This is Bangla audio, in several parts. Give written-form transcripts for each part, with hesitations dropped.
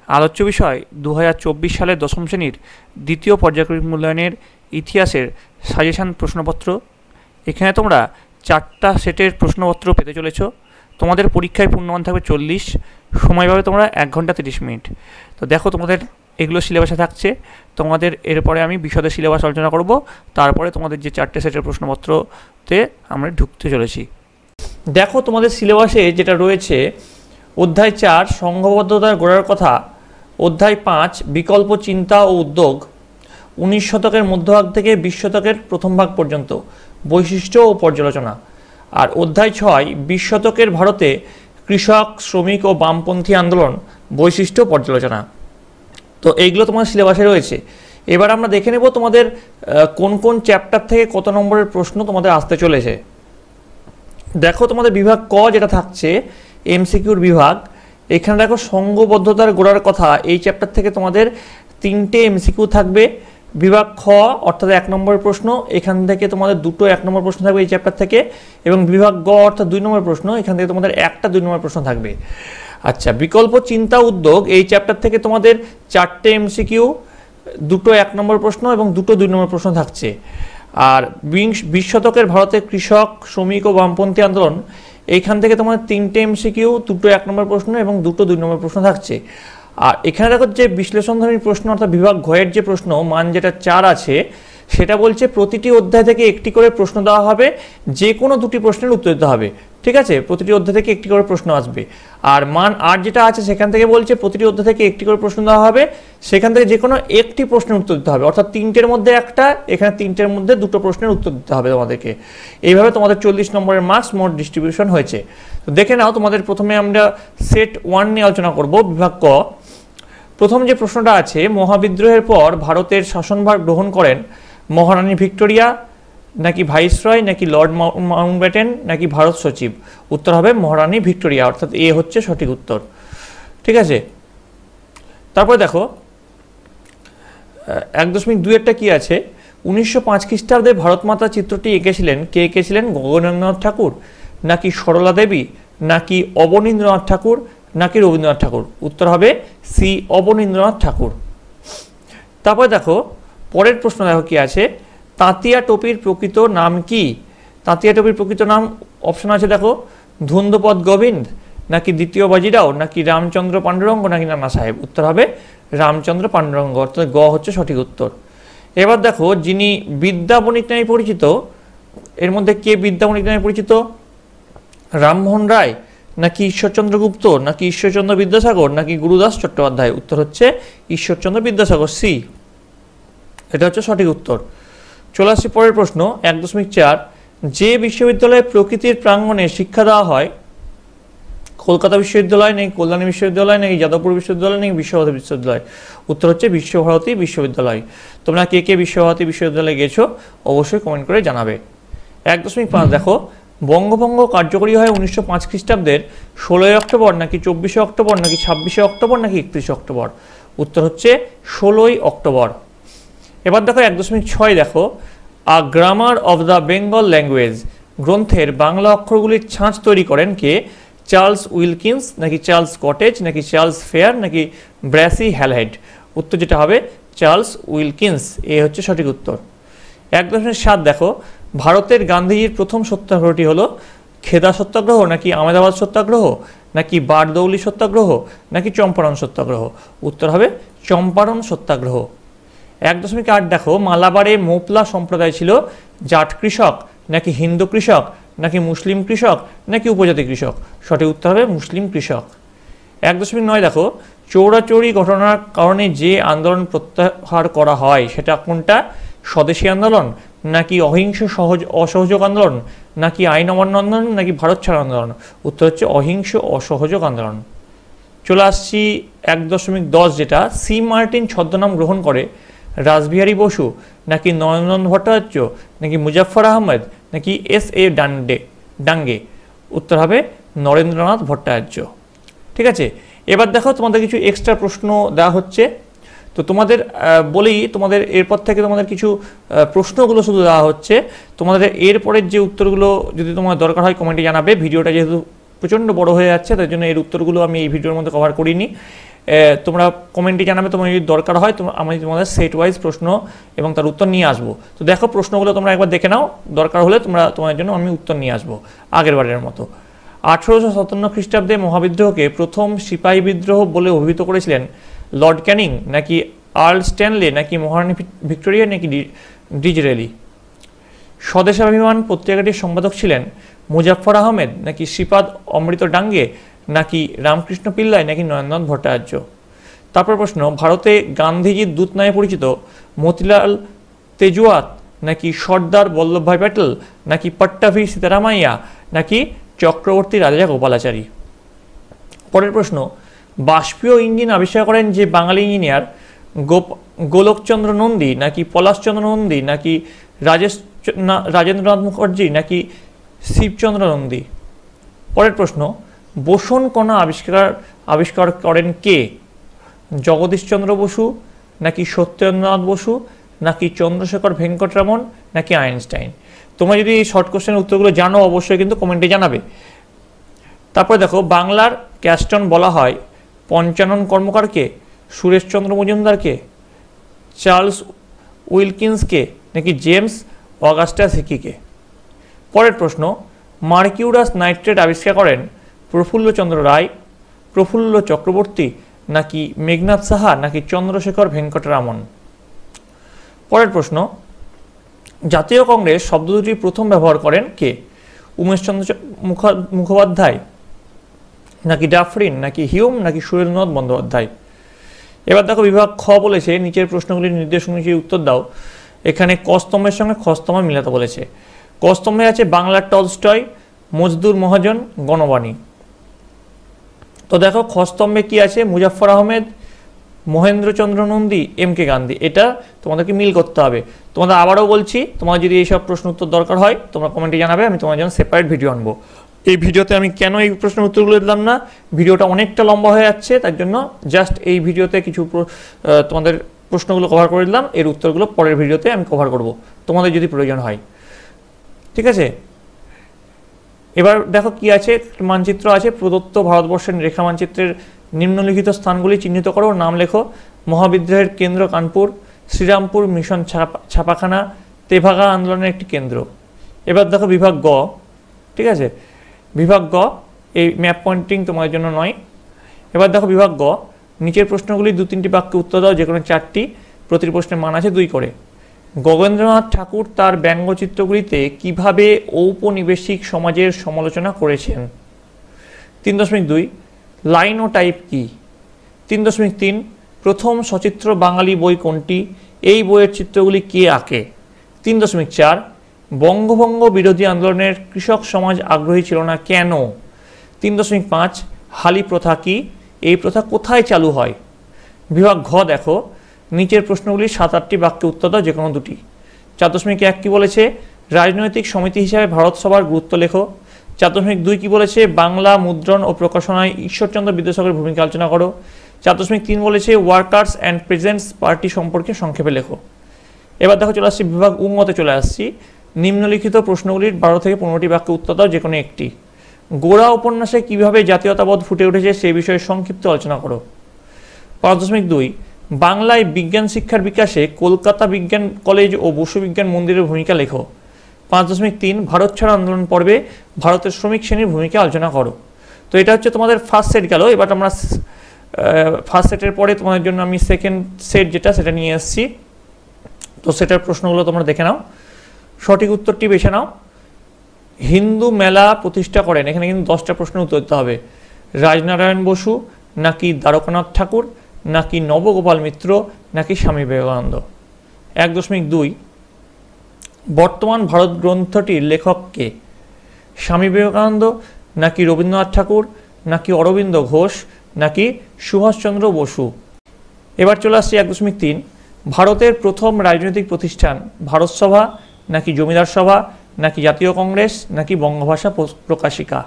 আলোচ্য বিষয় 2024 সালের দশম শ্রেণীর দ্বিতীয় পর্যায়ক্রমিক মূল্যায়নের ইতিহাসের সাজেশন প্রশ্নপত্র। এখানে তোমরা 4টা সেটের প্রশ্নপত্র পেতে চলেছ। তোমাদের পরীক্ষায় পূর্ণমান থাকবে 40, সময় পাবে তোমরা 1 ঘন্টা 30 মিনিট। তো দেখো তোমাদের এগুলো সিলেবাসে থাকছে। তোমাদের এরপরে আমি বিশদে সিলেবাস আলোচনা করব, তারপরে তোমাদের যে 4টে সেটের প্রশ্নপত্রতে আমরা ঢুকতে চলেছি। দেখো তোমাদের সিলেবাসে যেটা রয়েছে, অধ্যায় 4 সংঘবদ্ধতার গোড়ার কথা, অধ্যায় 5 বিকল্প চিন্তা ও উদ্যোগ, 19 শতকের মধ্যভাগ থেকে 20 শতকের প্রথম ভাগ পর্যন্ত বৈশিষ্ট্য ও পর্যালোচনা, আর অধ্যায় 6 20 শতকের ভারতে কৃষক, শ্রমিক ও বামপন্থী আন্দোলন, বৈশিষ্ট্য পর্যালোচনা। তো এইগুলো তোমার সিলেবাসে রয়েছে। এবার আমরা দেখে নেব তোমাদের কোন কোন চ্যাপ্টার থেকে কত নম্বরের প্রশ্ন তোমাদের আসতে চলেছে। দেখো তোমাদের বিভাগ ক যেটা থাকছে এমসিকিউর বিভাগ, এখানে দেখো সংঘবদ্ধতার গোড়ার কথা, এই চ্যাপ্টার থেকে তোমাদের 3টে এমসিকিউ থাকবে। বিভাগ খ অর্থাৎ 1 নম্বরের প্রশ্ন, এখান থেকে তোমাদের 2টো 1 নম্বর প্রশ্ন থাকবে এই চ্যাপ্টার থেকে, এবং বিভাগ গ অর্থাৎ 2 নম্বর প্রশ্ন, এখান থেকে তোমাদের 1টা 2 নম্বর প্রশ্ন থাকবে। আচ্ছা, বিকল্প চিন্তা উদ্যোগ এই চ্যাপ্টার থেকে তোমাদের 4টে এমসিকিউ, 2টো 1 নম্বর প্রশ্ন এবং 2টো 2 নম্বর প্রশ্ন থাকছে। আর 20 শতকের ভারতের কৃষক, শ্রমিক ও বামপন্থী আন্দোলন, এইখান থেকে তোমার 3টে এমসিকিউ, 2টো 1 নম্বর প্রশ্ন এবং 2টো 2 নম্বর প্রশ্ন থাকছে। আর এখানে দেখো যে বিশ্লেষণধর্মী প্রশ্ন অর্থাৎ বিভাগ ঘয়ের যে প্রশ্ন মান যেটা 4 আছে, সেটা বলছে প্রতিটি অধ্যায় থেকে একটি করে প্রশ্ন দেওয়া হবে, যে কোনো 2টি প্রশ্নের উত্তর দিতে হবে। ঠিক আছে, প্রতিটি অধ্যায় থেকে একটি করে প্রশ্ন আসবে। আর মান 8 যেটা আছে সেখান থেকে বলছে প্রতিটি অধ্যায় থেকে একটি করে প্রশ্ন দেওয়া হবে, সেখান থেকে যে কোনো একটি প্রশ্নের উত্তর দিতে হবে, অর্থাৎ 3টের মধ্যে একটা, এখানে 3টের মধ্যে 2টো প্রশ্নের উত্তর দিতে হবে তোমাদেরকে। এইভাবে তোমাদের 40 নম্বরের মার্কস মোট ডিস্ট্রিবিউশন হয়েছে। তো দেখে নাও, তোমাদের প্রথমে আমরা সেট 1 নিয়ে আলোচনা করব। বিভাগ ক, প্রথম যে প্রশ্নটা আছে, মহাবিদ্রোহের পর ভারতের শাসনভার গ্রহণ করেন মহারানী ভিক্টোরিয়া, নাকি ভাইসরয়, নাকি লর্ড মাউন্টব্যাটেন, নাকি ভারত সচিব? উত্তর হবে মহারানী ভিক্টোরিয়া, অর্থাৎ এ হচ্ছে সঠিক উত্তর। ঠিক আছে, তারপরে দেখো 1.2 কি আছে, 1905 খ্রিস্টাব্দে ভারতমাতা চিত্রটি এঁকেছিলেন কে? এঁকেছিলেন গগনেন্দ্রনাথ ঠাকুর, নাকি সরলা দেবী, নাকি অবনীন্দ্রনাথ ঠাকুর, নাকি রবীন্দ্রনাথ ঠাকুর? উত্তর হবে সি, অবনীন্দ্রনাথ ঠাকুর। তারপরে দেখো পরের প্রশ্ন, দেখো কি আছে, তাঁতিয়া টোপির প্রকৃত নাম কি? তাঁতিয়া টোপির প্রকৃত নাম অপশন আছে দেখো, ধুন্দপদ গোবিন্দ, নাকি দ্বিতীয় বাজিরাও, নাকি রামচন্দ্র পাণ্ডুরঙ্গ, নাকি নানা সাহেব? উত্তর হবে রামচন্দ্র পাণ্ডুরঙ্গ, অর্থাৎ গ হচ্ছে সঠিক উত্তর। এবার দেখো যিনি বিদ্যা বণিক নামে পরিচিত, এর মধ্যে কে বিদ্যা বণিক নামে পরিচিত? রামমোহন রায়, নাকি ঈশ্বরচন্দ্র গুপ্ত, নাকি ঈশ্বরচন্দ্র বিদ্যাসাগর, নাকি গুরুদাস চট্টোপাধ্যায়? উত্তর হচ্ছে ঈশ্বরচন্দ্র বিদ্যাসাগর, সি, এটা হচ্ছে সঠিক উত্তর। চলে আসছি পরের প্রশ্ন 1.4, যে বিশ্ববিদ্যালয়ে প্রকৃতির প্রাঙ্গণে শিক্ষা দেওয়া হয়, কলকাতা বিশ্ববিদ্যালয়, নাকি কল্যাণী বিশ্ববিদ্যালয়, নাকি যাদবপুর বিশ্ববিদ্যালয়, নাকি বিশ্বভারতী বিশ্ববিদ্যালয়? উত্তর হচ্ছে বিশ্বভারতী বিশ্ববিদ্যালয়। তোমরা কে কে বিশ্বভারতী বিশ্ববিদ্যালয়ে গেছো অবশ্যই কমেন্ট করে জানাবে। 1.5 দেখো, বঙ্গভঙ্গ কার্যকরী হয় 1905 খ্রিস্টাব্দের 16 অক্টোবর, নাকি 24 অক্টোবর, নাকি 26 অক্টোবর, নাকি 31 অক্টোবর? উত্তর হচ্ছে 16 অক্টোবর। এবার দেখো 1.6 দেখো, a grammar of the Bengal language গ্রন্থের বাংলা অক্ষরগুলির ছাঁচ তৈরি করেন কে? চার্লস উইলকিন্স, নাকি চার্লস কটেজ, নাকি চার্লস ফেয়ার, নাকি ব্র্যাসি হ্যালহেড? উত্তর যেটা হবে চার্লস উইলকিন্স, এ হচ্ছে সঠিক উত্তর। 1.7 দেখো, ভারতের গান্ধীজির প্রথম সত্যাগ্রহটি হলো খেদা সত্যাগ্রহ, নাকি আহমেদাবাদ সত্যাগ্রহ, নাকি বারদৌলি সত্যাগ্রহ, নাকি চম্পারণ সত্যাগ্রহ? উত্তর হবে চম্পারণ সত্যাগ্রহ। 1.8 দেখো, মালাবারে মোপলা সম্প্রদায় ছিল জাট কৃষক, নাকি হিন্দু কৃষক, নাকি মুসলিম কৃষক, নাকি উপজাতি কৃষক? সঠিক উত্তর হবে মুসলিম কৃষক। 1.9 দেখো, চৌরাচৌরি ঘটনার কারণে যে আন্দোলন প্রত্যাহার করা হয় সেটা কোনটা? স্বদেশী আন্দোলন, নাকি অহিংস অসহযোগ আন্দোলন, নাকি আইন অমান্য আন্দোলন, নাকি ভারত ছাড় আন্দোলন? উত্তর হচ্ছে অহিংস অসহযোগ আন্দোলন। চলে আসছি 1.10 যেটা, সি মার্টিন ছদ্মনাম গ্রহণ করে রাসবিহারী বসু, নাকি নরেন্দ্রনাথ ভট্টাচার্য, নাকি মুজাফফর আহমেদ, নাকি এস.এ. ডাঙ্গে? উত্তর হবে নরেন্দ্রনাথ ভট্টাচার্য। ঠিক আছে, এবার দেখো তোমাদের কিছু এক্সট্রা প্রশ্ন দেওয়া হচ্ছে। তো তোমাদের বলেই তোমাদের এরপর থেকে তোমাদের কিছু প্রশ্নগুলো শুধু দেওয়া হচ্ছে, তোমাদের এরপরের যে উত্তরগুলো যদি তোমার দরকার হয় কমেন্টে জানাবে। ভিডিওটা যেহেতু প্রচণ্ড বড় হয়ে যাচ্ছে তার জন্য এর উত্তরগুলো আমি এই ভিডিওর মধ্যে কভার করিনি। তোমরা কমেন্টে জানাবে, তোমার যদি দরকার হয় আমি তোমাদের সেট ওয়াইজ প্রশ্ন এবং তার উত্তর নিয়ে আসবো। তো দেখো প্রশ্নগুলো তোমরা একবার দেখে নাও, দরকার হলে তোমাদের জন্য আমি উত্তর নিয়ে আসবো আগের বারের মতো। 1857 খ্রিস্টাব্দে মহাবিদ্রোহকে প্রথম সিপাহী বিদ্রোহ বলে অভিহিত করেছিলেন লর্ড ক্যানিং, নাকি আর্ল স্ট্যানলে, নাকি মহারানী ভিক্টোরিয়া, নাকি ডিজরেলি? স্বদেশাভিমান পত্রিকাটির সম্পাদক ছিলেন মুজাফফর আহমেদ, নাকি শ্রীপাদ অমৃত ডাঙ্গে, নাকি রামকৃষ্ণ পিল্লাই, নাকি নরেন্দ্রনাথ ভট্টাচার্য? তারপর প্রশ্ন, ভারতে গান্ধীজির দূত নামে পরিচিত মতিলাল তেজুয়াত, নাকি সর্দার বল্লভভাই প্যাটেল, নাকি পট্টাভি সীতারামাইয়া, নাকি চক্রবর্তী রাজা গোপালাচারী? পরের প্রশ্ন, বাষ্পীয় ইঞ্জিন আবিষ্কার করেন যে বাঙালি ইঞ্জিনিয়ার গোলকচন্দ্র নন্দী, নাকি পলাশচন্দ্র নন্দী, নাকি রাজেন্দ্রনাথ মুখার্জি, নাকি শিবচন্দ্র নন্দী? পরের প্রশ্ন, বোসন কণা আবিষ্কার করেন কে? জগদীশচন্দ্র বসু, নাকি সত্যেন্দ্রনাথ বসু, নাকি চন্দ্রশেখর ভেঙ্কটরামন, নাকি আইনস্টাইন? তোমরা যদি এই শর্ট কোশ্চেনের উত্তরগুলো জানো অবশ্যই কিন্তু কমেন্টে জানাবে। তারপরে দেখো, বাংলার ক্যাস্টন বলা হয় পঞ্চানন কর্মকারকে, সুরেশচন্দ্র মজুমদারকে, চার্লস উইলকিন্সকে, নাকি জেমস অগাস্টাস হিকিকে? পরের প্রশ্ন, মার্কিউরাস নাইট্রেট আবিষ্কার করেন প্রফুল্লচন্দ্র রায়, প্রফুল্ল চক্রবর্তী, নাকি মেঘনাথ সাহা, নাকি চন্দ্রশেখর ভেঙ্কটরামন? পরের প্রশ্ন, জাতীয় কংগ্রেস শব্দ দুটি প্রথম ব্যবহার করেন কে? উমেশচন্দ্র মুখোপাধ্যায়, নাকি ডাফরিন, নাকি হিউম, নাকি সুরেন্দ্রনাথ বন্দ্যোপাধ্যায়? এবার দেখো বিভাগ খ বলেছে নিচের প্রশ্নগুলির নির্দেশ অনুযায়ী উত্তর দাও। এখানে ক স্তম্ভের সঙ্গে খ স্তম্ভ মিলাতে বলেছে। ক স্তম্ভে আছে বাংলার টলস্টয়, মজদুর মহাজন, গণবাণী। তো দেখো খ স্তম্ভে কি আছে? Muzaffar Ahmed, Mahendrachandra Nandi, M K Gandhi. এটা তোমাদেরকে মিল করতে হবে। তোমাদের আবারও বলছি, তোমার যদি এইসব প্রশ্ন উত্তর দরকার হয় তোমরা কমেন্টে জানাবে, আমি তোমার জন্য সেপারেট ভিডিও আনবো। এই ভিডিওতে আমি কেন এই প্রশ্নের উত্তরগুলো দিলাম না, ভিডিওটা অনেকটা লম্বা হয়ে যাচ্ছে, তার জন্য জাস্ট এই ভিডিওতে কিছু তোমাদের প্রশ্নগুলো কভার করে দিলাম। এর উত্তরগুলো পরের ভিডিওতে আমি কভার করব তোমাদের যদি প্রয়োজন হয়। ঠিক আছে, এবার দেখো কি আছে, মানচিত্র আছে। প্রদত্ত ভারতবর্ষের রেখা মানচিত্রের নিম্নলিখিত স্থানগুলি চিহ্নিত করো, নাম লেখো। মহাবিদ্রোহের কেন্দ্র কানপুর, শ্রীরামপুর মিশন ছাপাখানা, তেভাগা আন্দোলনের একটি কেন্দ্র। এবার দেখো বিভাগ গ। ঠিক আছে, বিভাগ গ, এই ম্যাপ পয়েন্টিং তোমার জন্য নয়। এবার দেখো বিভাগ গ, নিচের প্রশ্নগুলি 2-3টি বাক্যে উত্তর দাও, যে কোনো 4টি, প্রতিটি প্রশ্নের মান আছে 2 করে। গগনেন্দ্রনাথ ঠাকুর তার ব্যঙ্গচিত্রগুলিতে কিভাবে ঔপনিবেশিক সমাজের সমালোচনা করেছেন? 3.2 লাইন ও টাইপ কি? 3.3 প্রথম সচিত্র বাঙালি বই কোনটি? এই বইয়ের চিত্রগুলি কে আঁকে? 3.4 বঙ্গভঙ্গ বিরোধী আন্দোলনের কৃষক সমাজ আগ্রহী ছিল না কেন? 3.5 হালি প্রথা কি? এই প্রথা কোথায় চালু হয়? বিভাগ ঘ দেখো, নিচের প্রশ্নগুলি 7-8টি বাক্যে উত্তর দাও, যে কোনো 2টি। 4.1 কি বলেছে? রাজনৈতিক সমিতি হিসাবে ভারত সভার গুরুত্ব লেখো। 4.2 কি বলেছে? বাংলা মুদ্রণ ও প্রকাশনায় ঈশ্বরচন্দ্র বিদ্যাসাগরের ভূমিকা আলোচনা করো। 4.3 বলেছে ওয়ার্কার্স অ্যান্ড প্রেজেন্টস পার্টি সম্পর্কে সংক্ষেপে লেখো। এবার দেখো চলে আসছি বিভাগ উমতে চলে আসছি। নিম্নলিখিত প্রশ্নগুলির 12 থেকে 15টি বাক্যে উত্তর দাও, যে কোনো একটি। গোরা উপন্যাসে কিভাবে জাতীয়তাবোধ ফুটে উঠেছে সেই বিষয়ে সংক্ষিপ্ত আলোচনা করো। 5.2 বাংলায় বিজ্ঞান শিক্ষার বিকাশে কলকাতা বিজ্ঞান কলেজ ও বসু বিজ্ঞান মন্দিরের ভূমিকা লেখো। 5.3 ভারত ছাড়ো আন্দোলন পর্বে ভারতের শ্রমিক শ্রেণীর ভূমিকা আলোচনা করো। তো এটা হচ্ছে তোমাদের ফার্স্ট সেট গেল। এবার আমরা ফার্স্ট সেটের পরে তোমাদের জন্য আমি সেকেন্ড সেট যেটা সেটা নিয়ে এসেছি। তো সেটার প্রশ্নগুলো তোমরা দেখে নাও, সঠিক উত্তরটি বেছে নাও। হিন্দু মেলা প্রতিষ্ঠা করেন, এখানে কিন্তু 10টা প্রশ্নের উত্তর দিতে হবে। রাজনারায়ণ বসু, নাকি দ্বারকানাথ ঠাকুর, নাকি নবগোপাল মিত্র, নাকি স্বামী বিবেকানন্দ? 1.2 বর্তমান ভারত গ্রন্থটির লেখক কে? স্বামী বিবেকানন্দ, নাকি রবীন্দ্রনাথ ঠাকুর, নাকি অরবিন্দ ঘোষ, নাকি সুভাষচন্দ্র বসু? এবার চলে আসছি 1.3 ভারতের প্রথম রাজনৈতিক প্রতিষ্ঠান ভারত সভা, নাকি জমিদার সভা, নাকি জাতীয় কংগ্রেস, নাকি বঙ্গভাষা প্রকাশিকা?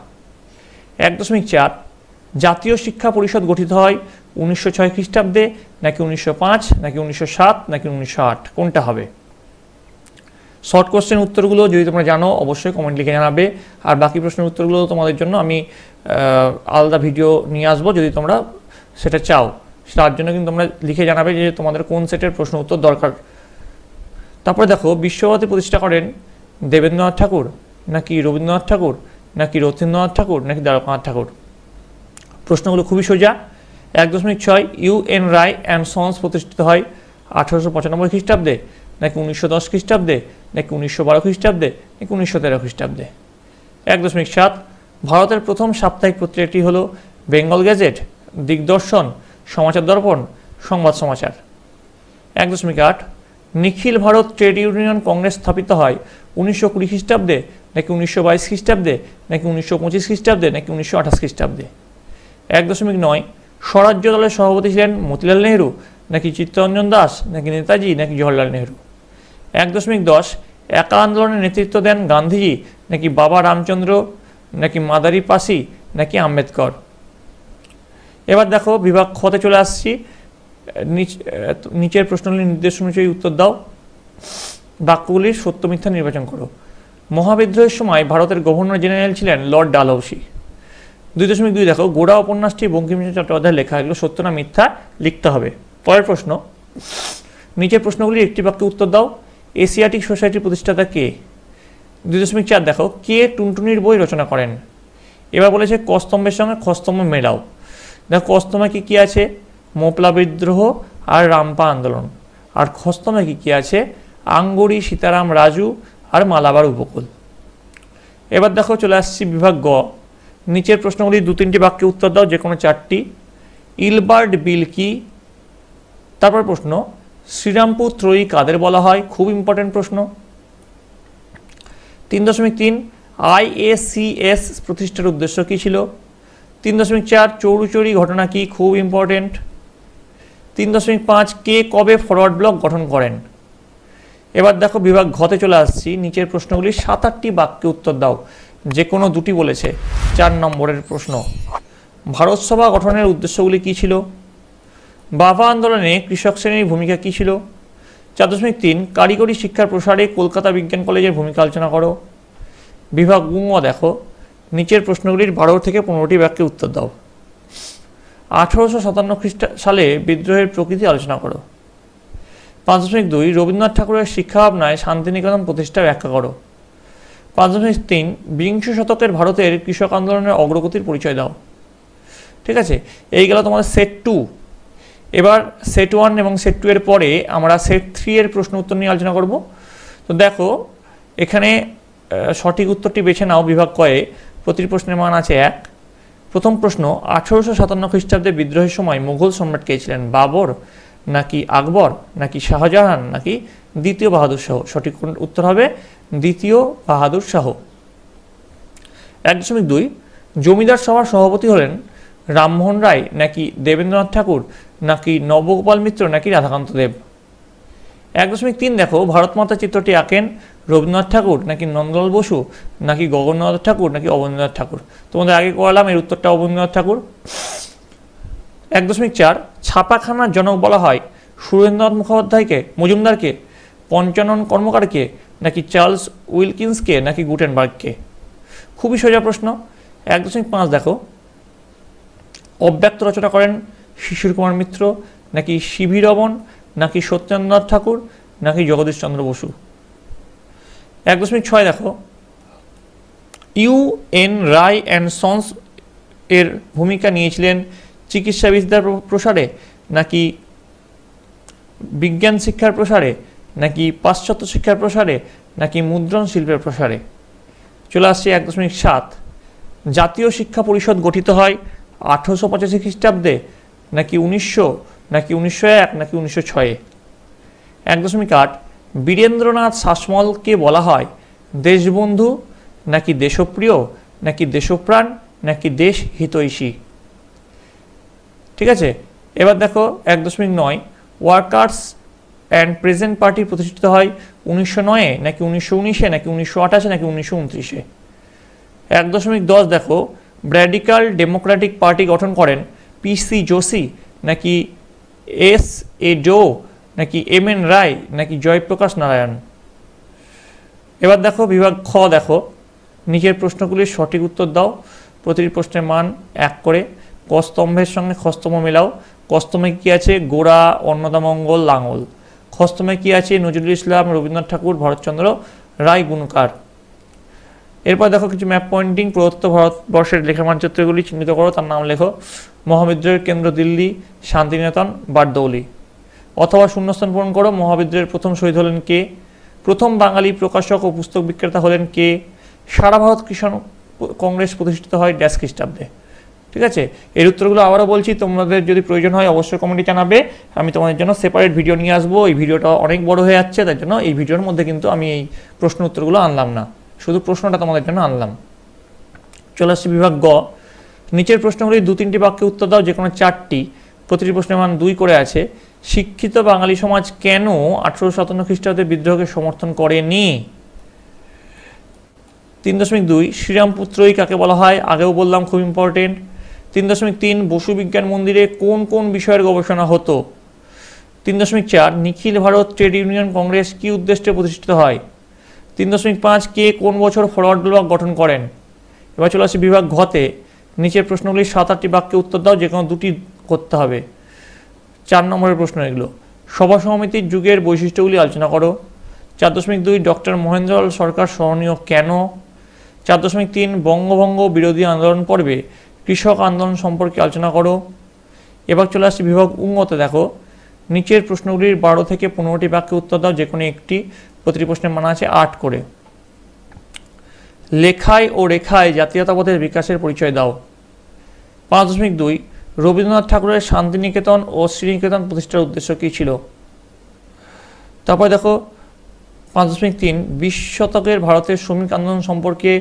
1.4 জাতীয় শিক্ষা পরিষদ গঠিত হয় 1906 খ্রিস্টাব্দে নাকি 1905 নাকি 1907 নাকি 1908, কোনটা হবে? শর্ট কোশ্চেন উত্তরগুলো যদি তোমরা জানো অবশ্যই কমেন্ট লিখে জানাবে, আর বাকি প্রশ্নের উত্তরগুলো তোমাদের জন্য আমি আলাদা ভিডিও নিয়ে আসবো যদি তোমরা সেটা চাও। তার জন্য কিন্তু তোমরা লিখে জানাবে যে তোমাদের কোন সেটের প্রশ্ন উত্তর দরকার। তারপরে দেখো, বিশ্বভারতী প্রতিষ্ঠা করেন দেবেন্দ্রনাথ ঠাকুর নাকি রবীন্দ্রনাথ ঠাকুর নাকি রথীন্দ্রনাথ ঠাকুর নাকি দ্বারকানাথ ঠাকুর? প্রশ্নগুলো খুবই সোজা। 1.6 ইউ.এন. রায় অ্যান্ড সন্স প্রতিষ্ঠিত হয় 1895 খ্রিস্টাব্দে নাকি 1910 খ্রিস্টাব্দে নাকি 1912 খ্রিস্টাব্দে নাকি 1913 খ্রিস্টাব্দে? 1.7 ভারতের প্রথম সাপ্তাহিক পত্রিকাটি হলো বেঙ্গল গ্যাজেট, দিগদর্শন, সমাচার দর্পণ, সংবাদ সমাচার। 1.8 নিখিল ভারত ট্রেড ইউনিয়ন কংগ্রেস স্থাপিত হয় 1920 খ্রিস্টাব্দে নাকি 1922 খ্রিস্টাব্দে নাকি 1925 খ্রিস্টাব্দে নাকি 1928 খ্রিস্টাব্দে? 1.9 স্বরাজ্য দলের সভাপতি ছিলেন মতিলাল নেহরু নাকি চিত্তরঞ্জন দাস নাকি নেতাজি নাকি জওহরলাল নেহরু? 1.10 একা আন্দোলনের নেতৃত্ব দেন গান্ধীজি নাকি বাবা রামচন্দ্র নাকি মাদারি পাসি নাকি আম্বেদকর? এবার দেখো, বিভাগ খতে চলে আসছি। নিচের প্রশ্নগুলির নির্দেশ অনুযায়ী উত্তর দাও। বাক্যগুলির সত্য মিথ্যা নির্বাচন করো। মহাবিদ্রোহের সময় ভারতের গভর্নর জেনারেল ছিলেন লর্ড ডালহৌসি। 2.2 দেখো, গোড়া উপন্যাসটি বঙ্কিমচন্দ্র চট্টোপাধ্যায়ের লেখা, এগুলো সত্য না মিথ্যা লিখতে হবে। পরের প্রশ্ন, নিচের প্রশ্নগুলির একটি বাক্যে উত্তর দাও। এশিয়াটিক সোসাইটির প্রতিষ্ঠাতা কে? 2.4 দেখো, কে টুনটুনির বই রচনা করেন? এবার বলেছে কস্তম্ভের সঙ্গে খস্তম্ভ মেলাও। দেখো, কস্তম্ভে কি আছে? মোপলা বিদ্রোহ আর রামপা আন্দোলন। আর খস্তম্ভে কি আছে? আঙ্গুরি, সীতারাম রাজু আর মালাবার উপকূল। এবার দেখো, চলে আসছি বিভাগ গ। নিচের প্রশ্নগুলি 2-3টি বাক্যে উত্তর দাও, যে কোনো 4টি। ইলবার্ট বিল কি? তারপর প্রশ্ন, শ্রীরামপুর ত্রয়ী কাদের বলা হয়? খুব ইম্পর্টেন্ট প্রশ্ন। 3.3 IACS প্রতিষ্ঠার উদ্দেশ্য কী ছিল? 3.4 চৌরুচুরি ঘটনা কি? খুব ইম্পর্টেন্ট। 3.5 কে কবে ফরওয়ার্ড ব্লক গঠন করেন? এবার দেখো, বিভাগ ঘতে চলে আসছি। নিচের প্রশ্নগুলি 7-8টি বাক্যে উত্তর দাও, যে কোনো 2টি বলেছে। 4 নম্বরের প্রশ্ন, ভারত সভা গঠনের উদ্দেশ্যগুলি কী ছিল? বাভা আন্দোলনে কৃষক শ্রেণীর ভূমিকা কী ছিল? 4.3 কারিগরি শিক্ষার প্রসারে কলকাতা বিজ্ঞান কলেজের ভূমিকা আলোচনা করো। বিভাগ গ দেখো, নিচের প্রশ্নগুলির 12 থেকে 15টি বাক্যে উত্তর দাও। 1857 সালে বিদ্রোহের প্রকৃতি আলোচনা করো। 5.2 রবীন্দ্রনাথ ঠাকুরের শিক্ষা ভাবনায় শান্তিনিকেতন প্রতিষ্ঠা ব্যাখ্যা করো। 5.3 বিংশ শতকের ভারতের কৃষক আন্দোলনের অগ্রগতির পরিচয় দাও। ঠিক আছে, এই গেল তোমাদের সেট 2। এবার সেট 1 এবং সেট 2 এর পরে আমরা সেট 3 এর প্রশ্ন উত্তর নিয়ে আলোচনা করব। তো দেখো, এখানে সঠিক উত্তরটি বেছে নাও। বিভাগ কয়ে প্রতিটি প্রশ্নের মান আছে 1। প্রথম প্রশ্ন, 1857 খ্রিস্টাব্দে বিদ্রোহের সময় মুঘল সম্রাট কে ছিলেন? বাবর নাকি আকবর নাকি শাহজাহান নাকি দ্বিতীয় বাহাদুর শাহ? সঠিক উত্তর হবে দ্বিতীয় বাহাদুর শাহ। 1.2 জমিদার সভার সভাপতি হলেন রামমোহন রায় নাকি দেবেন্দ্রনাথ ঠাকুর নাকি নবগোপাল মিত্র নাকি রাধাকান্ত দেব? 1.3 দেখো, ভারত মাতা চিত্রটি আঁকেন রবীন্দ্রনাথ ঠাকুর নাকি নন্দলাল বসু নাকি গগননাথ ঠাকুর নাকি অবনীন্দ্রনাথ ঠাকুর? তোমাদের আগে করালাম, এর উত্তরটা অবনীন্দ্রনাথ ঠাকুর। 1.4 ছাপাখানার জনক বলা হয় সুরেন্দ্রনাথ মুখোপাধ্যায়কে, মজুমদারকে, পঞ্চানন কর্মকারকে নাকি চার্লস উইলকিন্সকে নাকি গুটেনবার্গকে? খুবই সোজা প্রশ্ন। 1.5 দেখো, অব্যক্ত রচনা করেন শিশির কুমার মিত্র নাকি সিভি রমন নাকি সত্যেন্দ্রনাথ ঠাকুর নাকি জগদীশ চন্দ্র বসু? 1.6 দেখো, ইউ.এন. রায় অ্যান্ড সন্স এর ভূমিকা নিয়েছিলেন চিকিৎসাবিদ্যার প্রসারে নাকি বিজ্ঞান শিক্ষার প্রসারে নাকি পাশ্চাত্য শিক্ষার প্রসারে নাকি মুদ্রণ শিল্পের প্রসারে? চলে আসছে 1.7 জাতীয় শিক্ষা পরিষদ গঠিত হয় 1885 খ্রিস্টাব্দে নাকি 1900 নাকি 1901 নাকি 1906? 1.8 বীরেন্দ্রনাথ শাসমলকে বলা হয় দেশবন্ধু নাকি দেশপ্রিয় নাকি দেশপ্রাণ নাকি দেশ হিতৈষী? ঠিক আছে, এবার দেখো 1.9 ওয়ার্কার্স অ্যান্ড প্রেজেন্ট পার্টি প্রতিষ্ঠিত হয় 1909 নাকি 1919 নাকি 1928 নাকি 1929? 1.10 দেখো, র্যাডিক্যাল ডেমোক্রেটিক পার্টি গঠন করেন পিসি যোশী নাকি এস.এ. ডো নাকি এম.এন. রায় নাকি জয়প্রকাশ নারায়ণ? এবার দেখো বিভাগ খ, দেখো নিচের প্রশ্নগুলির সঠিক উত্তর দাও। প্রতিটি প্রশ্নের মান 1 করে। ক স্তম্ভের সঙ্গে খ স্তম্ভ মেলাও। ক স্তম্ভে কী আছে? গোড়া, অন্নদামঙ্গল, লাঙল। খ স্তম্ভে কী আছে? নজরুল ইসলাম, রবীন্দ্রনাথ ঠাকুর, ভরতচন্দ্র রায় গুণকার। এরপর দেখো কিছু ম্যাপ পয়েন্টিং। প্রদত্ত ভারতবর্ষের লেখা মানচিত্রগুলি চিহ্নিত করো, তার নাম লেখো। মহাবিদ্রোহের কেন্দ্র দিল্লি, শান্তিনিকেতন, বারদৌলি। অথবা শূন্যস্থান পূরণ করো। মহাবিদ্রোহের প্রথম শহীদ হলেন কে? প্রথম বাঙালি প্রকাশক ও পুস্তক বিক্রেতা হলেন কে? সারা ভারত কিষাণ কংগ্রেস প্রতিষ্ঠিত হয় ড্যাশ খ্রিস্টাব্দে। ঠিক আছে, এর উত্তরগুলো আবারও বলছি, তোমাদের যদি প্রয়োজন হয় অবশ্যই কমেন্টে জানাবে। আমি তোমাদের জন্য সেপারেট ভিডিও নিয়ে আসবো। এই ভিডিওটা অনেক বড় হয়ে যাচ্ছে, তাই জন্য এই ভিডিওর মধ্যে কিন্তু আমি এই প্রশ্ন উত্তরগুলো আনলাম না, শুধু প্রশ্নটা তোমাদের জন্য আনলাম। চলে আসছি বিভাগ গ। নিচের প্রশ্নগুলি 2-3টি বাক্যে উত্তর দাও, যে কোনো 4টি। প্রতিটি প্রশ্নের মান 2 করে আছে। শিক্ষিত বাঙালি সমাজ কেন 1857 খ্রিস্টাব্দে বিদ্রোহকে সমর্থন করেনি? 3.2 শ্রীরামপুত্রই কাকে বলা হয়? আগেও বললাম, খুব ইম্পর্টেন্ট। 3.3 বসু বিজ্ঞান মন্দিরে কোন কোন বিষয়ের গবেষণা হতো? 3.4 নিখিল ভারত ট্রেড ইউনিয়ন কংগ্রেস কি উদ্দেশ্যে প্রতিষ্ঠিত হয়? 3.5 কে কোন বছর ফরওয়ার্ড ব্লক গঠন করেন? এবার চলে আসি বিভাগ ঘতে। নিচের প্রশ্নগুলি 7-8টি বাক্যে উত্তর দাও, যে কোনো 2টি করতে হবে। 4 নম্বরের প্রশ্ন এগুলো। সভা সমিতির যুগের বৈশিষ্ট্যগুলি আলোচনা করো। 4.2 ডক্টর মহেন্দ্রলাল সরকার স্মরণীয় কেন? 4.3 বঙ্গভঙ্গ বিরোধী আন্দোলন পর্বে কৃষক আন্দোলন সম্পর্কে আলোচনা করো। এবার চলে আসছি বিভাগ উঙ্গতে। দেখো নিচের প্রশ্নগুলির 12 থেকে 15টি বাক্যে উত্তর দাও, যে কোনো একটি। প্রতিটি প্রশ্নের মান আছে 8 করে। লেখায় ও রেখায় জাতীয়তাবাদের বিকাশের পরিচয় দাও। 5.2 রবীন্দ্রনাথ ঠাকুরের শান্তিনিকেতন ও শ্রীনিকেতন প্রতিষ্ঠার উদ্দেশ্য কী ছিল? তারপরে দেখো 5.3 20 শতকের ভারতের শ্রমিক আন্দোলন সম্পর্কে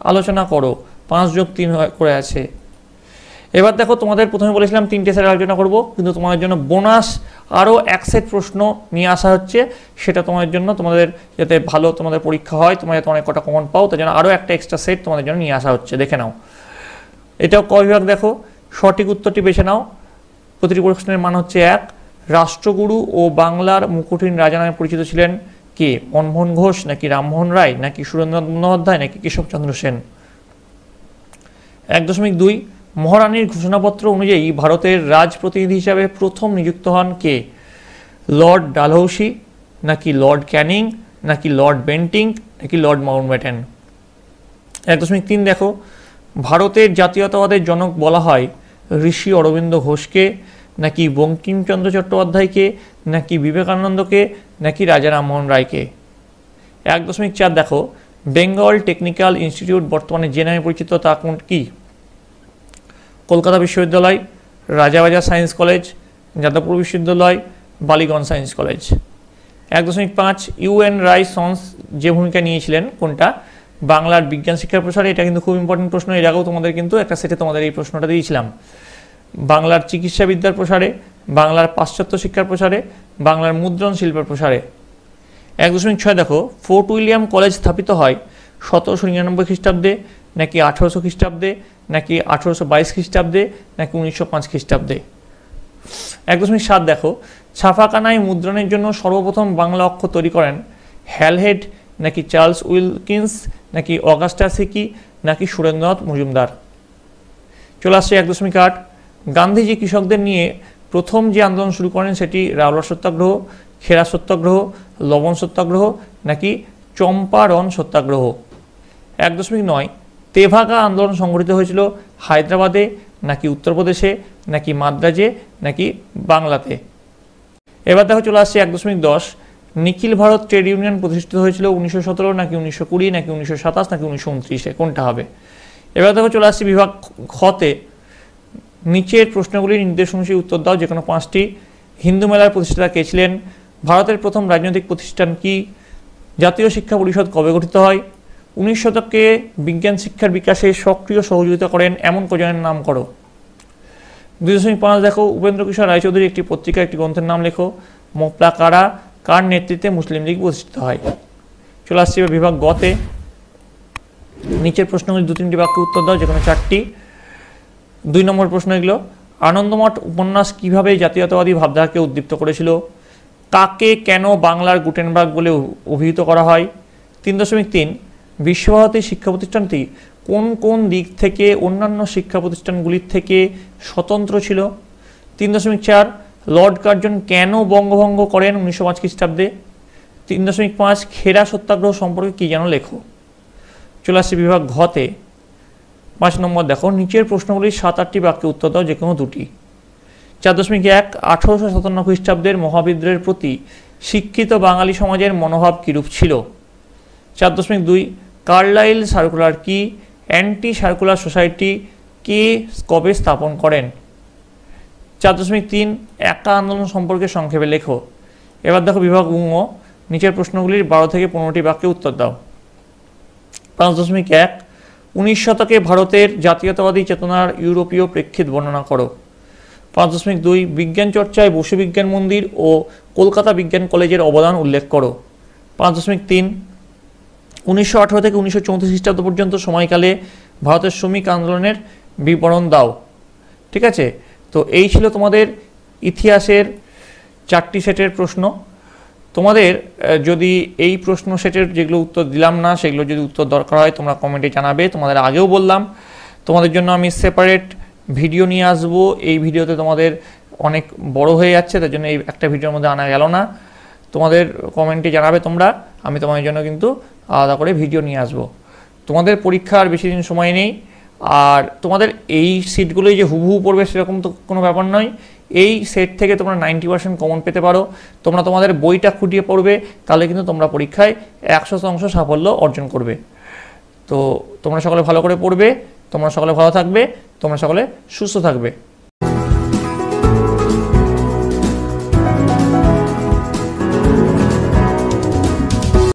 আলোচনা করো। 5+3 করে আছে। এবার দেখো তোমাদের প্রথমে বলেছিলাম 3টে সেট আলোচনা করব, কিন্তু তোমাদের জন্য বোনাস আরও 1 সেট প্রশ্ন নিয়ে আসা হচ্ছে। সেটা তোমাদের জন্য, তোমাদের যাতে ভালো তোমাদের পরীক্ষা হয়, তোমরা যাতে অনেক কটা কমন পাও, তার জন্য আরও একটা এক্সট্রা সেট তোমাদের জন্য নিয়ে আসা হচ্ছে। দেখে নাও, এটাও ক বিভাগ। দেখো সঠিক উত্তরটি বেছে নাও। প্রতিটি প্রশ্নের মান হচ্ছে 1। রাষ্ট্রগুরু ও বাংলার মুকুটহীন রাজা নামে পরিচিত ছিলেন কে? মনমোহন ঘোষ নাকি রামমোহন রায় নাকি সুরেন্দ্রনাথ বন্দ্যোপাধ্যায় নাকি কেশবচন্দ্র সেন? 1.2 মহারানীর ঘোষণাপত্র অনুযায়ী ভারতের রাজ প্রতিনিধি হিসাবে প্রথম নিযুক্ত হন কে? লর্ড ডালহৌসি নাকি লর্ড ক্যানিং নাকি লর্ড বেন্টিং নাকি লর্ড মাউন্টব্যাটেন? 1.3 দেখো ভারতের জাতীয়তাবাদের জনক বলা হয় ঋষি অরবিন্দ ঘোষকে নাকি বঙ্কিমচন্দ্র চট্টোপাধ্যায়কে নাকি বিবেকানন্দকে নাকি রাজা রামমোহন রায়কে? 1.4 দেখো বেঙ্গল টেকনিক্যাল ইনস্টিটিউট বর্তমানে যে নামে পরিচিত তা কোন কি? কলকাতা বিশ্ববিদ্যালয়, রাজাবাজার সায়েন্স কলেজ, যাদবপুর বিশ্ববিদ্যালয়, বালিগঞ্জ সায়েন্স কলেজ। 1.5 ইউ.এন. রায় সন্স যে ভূমিকা নিয়েছিলেন কোনটা? বাংলার বিজ্ঞান শিক্ষার প্রসারে। এটা কিন্তু খুব ইম্পর্টেন্ট প্রশ্ন, এর আগেও তোমাদের কিন্তু একটা সেটে তোমাদের এই প্রশ্নটা দিয়েছিলাম। বাংলার চিকিৎসা বিদ্যার প্রসারে, বাংলার পাশ্চাত্য শিক্ষার প্রসারে, বাংলার মুদ্রণ শিল্পের প্রসারে। 1.6 দেখো ফোর্ট উইলিয়াম কলেজ স্থাপিত হয় 1799 খ্রিস্টাব্দে নাকি 1800 খ্রিস্টাব্দে নাকি 1822 খ্রিস্টাব্দে নাকি 1905 খ্রিস্টাব্দে? 1.7 দেখো ছাপাখানায় মুদ্রণের জন্য সর্বপ্রথম বাংলা অক্ষর তৈরি করেন হ্যালহেড নাকি চার্লস উইলকিন্স নাকি অগাস্টাস হিকি নাকি সুরেন্দ্রনাথ মজুমদার? চলে আসছে 1.8 গান্ধীজি কৃষকদের নিয়ে প্রথম যে আন্দোলন শুরু করেন সেটি রাওলাট সত্যাগ্রহ, খেরা সত্যাগ্রহ, লবণ সত্যাগ্রহ নাকি চম্পারণ সত্যাগ্রহ? 1.9 তেভাগা আন্দোলন সংগঠিত হয়েছিল হায়দ্রাবাদে নাকি উত্তরপ্রদেশে নাকি মাদ্রাজে নাকি বাংলাতে? এবার দেখো চলে আসছে 1.10 নিখিল ভারত ট্রেড ইউনিয়ন প্রতিষ্ঠিত হয়েছিল 1917 নাকি 1920 নাকি 1927 নাকি 1929-এ? কোনটা হবে? এবার দেখো চলে আসছে বিভাগ খতে। নিচের প্রশ্নগুলির নির্দেশ অনুযায়ী উত্তর দাও, যে কোনো 5টি। হিন্দু মেলার প্রতিষ্ঠাতা কে ছিলেন? ভারতের প্রথম রাজনৈতিক প্রতিষ্ঠান কি? জাতীয় শিক্ষা পরিষদ কবে গঠিত হয়? 19 শতকে বিজ্ঞান শিক্ষার বিকাশে সক্রিয় সহযোগিতা করেন এমন কজনের নাম করো। 2.5 দেখো উপেন্দ্র কিশোর রায়চৌধুরী একটি পত্রিকা একটি গ্রন্থের নাম লেখো। মোপলা কারা কার নেতৃত্বে মুসলিম লীগ প্রতিষ্ঠিত হয়? চলে আসছে বিভাগ গতে। নিচের প্রশ্নগুলি 2-3টি বাক্যে উত্তর দাও, যে কোনো 4টি। 2 নম্বর প্রশ্ন এগুলো, আনন্দমঠ উপন্যাস কিভাবে জাতীয়তাবাদী ভাবধারাকে উদ্দীপ্ত করেছিল? কাকে কেন বাংলার গুটেনবার্গ বলে অভিহিত করা হয়? 3.3 বিশ্বভারতী শিক্ষা প্রতিষ্ঠানটি কোন কোন দিক থেকে অন্যান্য শিক্ষা প্রতিষ্ঠানগুলির থেকে স্বতন্ত্র ছিল? 3.4 লর্ড কার্জন কেন বঙ্গভঙ্গ করেন 1905 খ্রিস্টাব্দে? 3.5 খেরা সত্যাগ্রহ সম্পর্কে কি যেন লেখো। চলে আসছে বিভাগ ঘতে। 5 নম্বর দেখো, নিচের প্রশ্নগুলির 7-8টি বাক্যে উত্তর দাও, যে কোনো দুটি। 4.1 1857 খ্রিস্টাব্দের মহাবিদ্রোহের প্রতি শিক্ষিত বাঙালি সমাজের মনোভাব কিরূপ ছিল? 4.2 কার্লাইল সার্কুলার কি? অ্যান্টি সার্কুলার সোসাইটি কে কবে স্থাপন করেন? 4.3 একা আন্দোলন সম্পর্কে সংক্ষেপে লেখো। এবার দেখো বিভাগ উঙ্গ, নিচের প্রশ্নগুলির 12 থেকে 15টি বাক্যে উত্তর দাও। 5.1 19 শতকে ভারতের জাতীয়তাবাদী চেতনার ইউরোপীয় প্রেক্ষিত বর্ণনা করো। 5.2 বিজ্ঞান চর্চায় বসু বিজ্ঞান মন্দির ও কলকাতা বিজ্ঞান কলেজের অবদান উল্লেখ করো। 5.3 1918 থেকে 1934 খ্রিস্টাব্দ পর্যন্ত সময়কালে ভারতের শ্রমিক আন্দোলনের বিবরণ দাও। ঠিক আছে, তো এই ছিল তোমাদের ইতিহাসের 4টি সেটের প্রশ্ন। তোমাদের যদি এই প্রশ্ন সেটের যেগুলো উত্তর দিলাম না সেগুলো যদি উত্তর দরকার হয় তোমরা কমেন্টে জানাবে। তোমাদের আগেও বললাম তোমাদের জন্য আমি সেপারেট ভিডিও নিয়ে আসবো। এই ভিডিওতে তোমাদের অনেক বড় হয়ে যাচ্ছে, তার জন্য এই একটা ভিডিওর মধ্যে আনা গেল না। তোমাদের কমেন্টে জানাবে তোমরা, আমি তোমাদের জন্য কিন্তু আলাদা করে ভিডিও নিয়ে আসবো। তোমাদের পরীক্ষার বেশি দিন সময় নেই, আর তোমাদের এই সিটগুলোই যে হুবহু পড়বে সেরকম তো কোনো ব্যাপার নয়। এই সেট থেকে তোমরা 90% কমন পেতে পারো। তোমরা তোমাদের বইটা খুঁটিয়ে পড়বে, তাহলে কিন্তু তোমরা পরীক্ষায় 100% সাফল্য অর্জন করবে। তো তোমরা সকলে ভালো করে পড়বে, তোমরা সকলে ভালো থাকবে, তোমরা সকলে সুস্থ থাকবে।